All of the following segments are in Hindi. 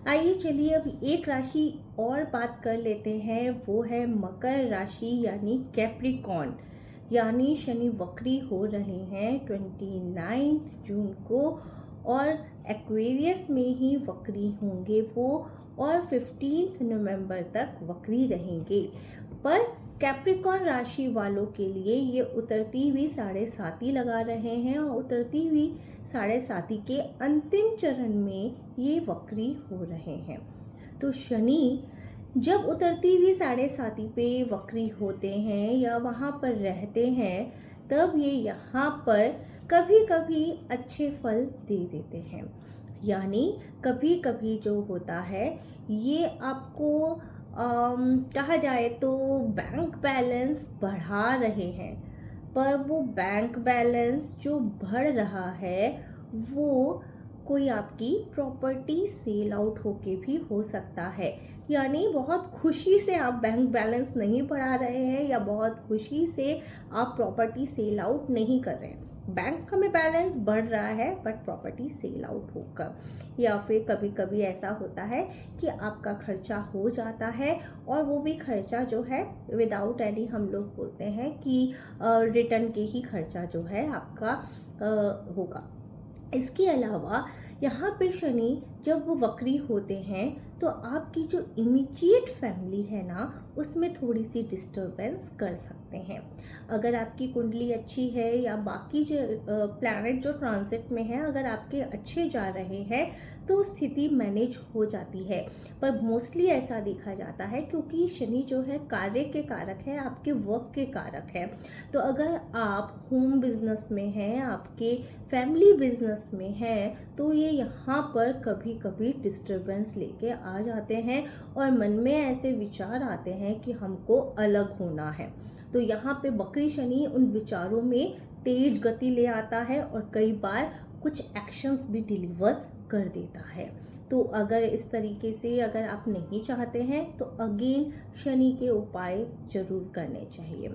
आइए चलिए अब एक राशि और बात कर लेते हैं, वो है मकर राशि यानी कैप्रिकॉर्न। यानी शनि वक्री हो रहे हैं 29 जून को और एक्वेरियस में ही वक्री होंगे वो, और 15 नवंबर तक वक्री रहेंगे। पर कैप्रिकॉर्न राशि वालों के लिए ये उतरती हुई 7.5 लगा रहे हैं और उतरती हुई 7.5 के अंतिम चरण में ये वक्री हो रहे हैं। तो शनि जब उतरती हुई 7.5 पे वक्री होते हैं या वहाँ पर रहते हैं, तब ये यहाँ पर कभी कभी अच्छे फल दे देते हैं। यानी कभी कभी जो होता है ये आपको कहा जाए तो बैंक बैलेंस बढ़ा रहे हैं, पर वो बैंक बैलेंस जो बढ़ रहा है वो कोई आपकी प्रॉपर्टी सेल आउट होके भी हो सकता है। यानी बहुत खुशी से आप बैंक बैलेंस नहीं बढ़ा रहे हैं या बहुत खुशी से आप प्रॉपर्टी सेल आउट नहीं कर रहे हैं, बैंक में बैलेंस बढ़ रहा है बट प्रॉपर्टी सेल आउट होकर। या फिर कभी कभी ऐसा होता है कि आपका खर्चा हो जाता है और वो भी खर्चा जो है विदाउट एनी, हम लोग बोलते हैं कि रिटर्न के ही खर्चा जो है आपका होगा। इसके अलावा यहाँ पे शनि जब वो वक्री होते हैं तो आपकी जो इमीडिएट फैमिली है ना, उसमें थोड़ी सी डिस्टरबेंस कर सकते हैं। अगर आपकी कुंडली अच्छी है या बाकी जो प्लैनेट जो ट्रांजिट में है अगर आपके अच्छे जा रहे हैं तो स्थिति मैनेज हो जाती है। पर मोस्टली ऐसा देखा जाता है क्योंकि शनि जो है कार्य के कारक है, आपके वर्क के कारक है। तो अगर आप होम बिजनेस में हैं, आपके फैमिली बिजनेस में हैं, तो ये यहाँ पर कभी कभी डिस्टरबेंस लेके आ जाते हैं और मन में ऐसे विचार आते हैं कि हमको अलग होना है। तो यहाँ पे वक्री शनि उन विचारों में तेज गति ले आता है और कई बार कुछ एक्शंस भी डिलीवर कर देता है। तो अगर इस तरीके से अगर आप नहीं चाहते हैं तो अगेन शनि के उपाय जरूर करने चाहिए।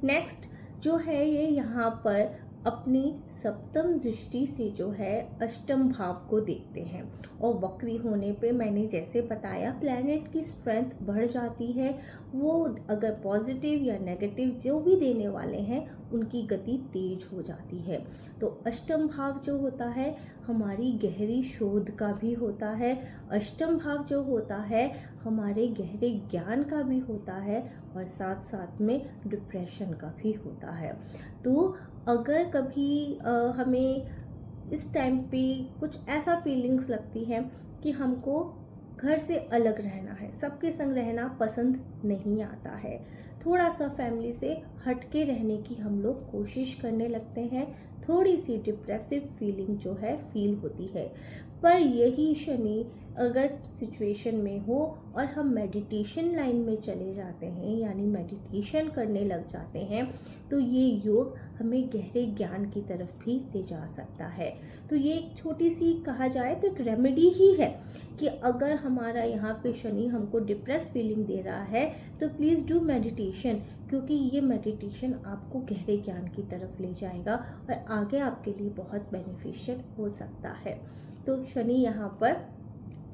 नेक्स्ट जो है ये यहाँ पर अपनी सप्तम दृष्टि से जो है अष्टम भाव को देखते हैं और वक्री होने पे मैंने जैसे बताया प्लैनेट की स्ट्रेंथ बढ़ जाती है। वो अगर पॉजिटिव या नेगेटिव जो भी देने वाले हैं उनकी गति तेज हो जाती है। तो अष्टम भाव जो होता है हमारी गहरी शोध का भी होता है। अष्टम भाव जो होता है हमारे गहरे ज्ञान का भी होता है और साथ साथ में डिप्रेशन का भी होता है। तो अगर कभी हमें इस टाइम पे कुछ ऐसा फीलिंग्स लगती है कि हमको घर से अलग रहना है, सबके संग रहना पसंद नहीं आता है, थोड़ा सा फैमिली से हटके रहने की हम लोग कोशिश करने लगते हैं, थोड़ी सी डिप्रेसिव फीलिंग जो है फील होती है। पर यही शनि अगर सिचुएशन में हो और हम मेडिटेशन लाइन में चले जाते हैं यानी मेडिटेशन करने लग जाते हैं तो ये योग हमें गहरे ज्ञान की तरफ भी ले जा सकता है। तो ये एक छोटी सी कहा जाए तो एक रेमेडी ही है कि अगर हमारा यहाँ पे शनि हमको डिप्रेस फीलिंग दे रहा है तो प्लीज़ डू मेडिटेशन, क्योंकि ये मेडिटेशन आपको गहरे ज्ञान की तरफ ले जाएगा और आगे आपके लिए बहुत बेनिफिशियल हो सकता है। तो शनि यहाँ पर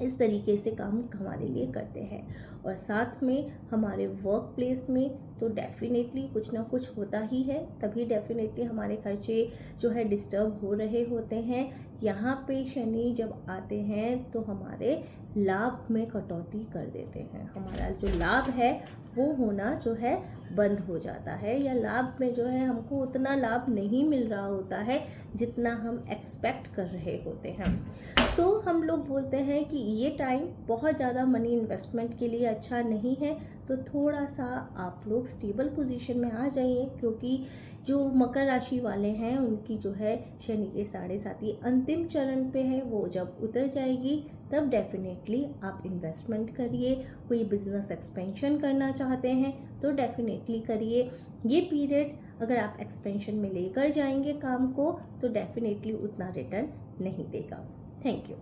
इस तरीके से काम हमारे लिए करते हैं और साथ में हमारे वर्क प्लेस में तो डेफिनेटली कुछ ना कुछ होता ही है, तभी डेफिनेटली हमारे खर्चे जो है डिस्टर्ब हो रहे होते हैं। यहाँ पे शनि जब आते हैं तो हमारे लाभ में कटौती कर देते हैं, हमारा जो लाभ है वो होना जो है बंद हो जाता है या लाभ में जो है हमको उतना लाभ नहीं मिल रहा होता है जितना हम एक्सपेक्ट कर रहे होते हैं। तो हम लोग बोलते हैं कि ये टाइम बहुत ज़्यादा मनी इन्वेस्टमेंट के लिए अच्छा नहीं है, तो थोड़ा सा आप लोग स्टेबल पोजीशन में आ जाइए, क्योंकि जो मकर राशि वाले हैं उनकी जो है शनि के 7.5 अंतिम चरण पे है, वो जब उतर जाएगी तब डेफिनेटली आप इन्वेस्टमेंट करिए। कोई बिजनेस एक्सपेंशन करना चाहते हैं तो डेफिनेटली करिए। ये पीरियड अगर आप एक्सपेंशन में लेकर जाएंगे काम को तो डेफिनेटली उतना रिटर्न नहीं देगा। Thank you.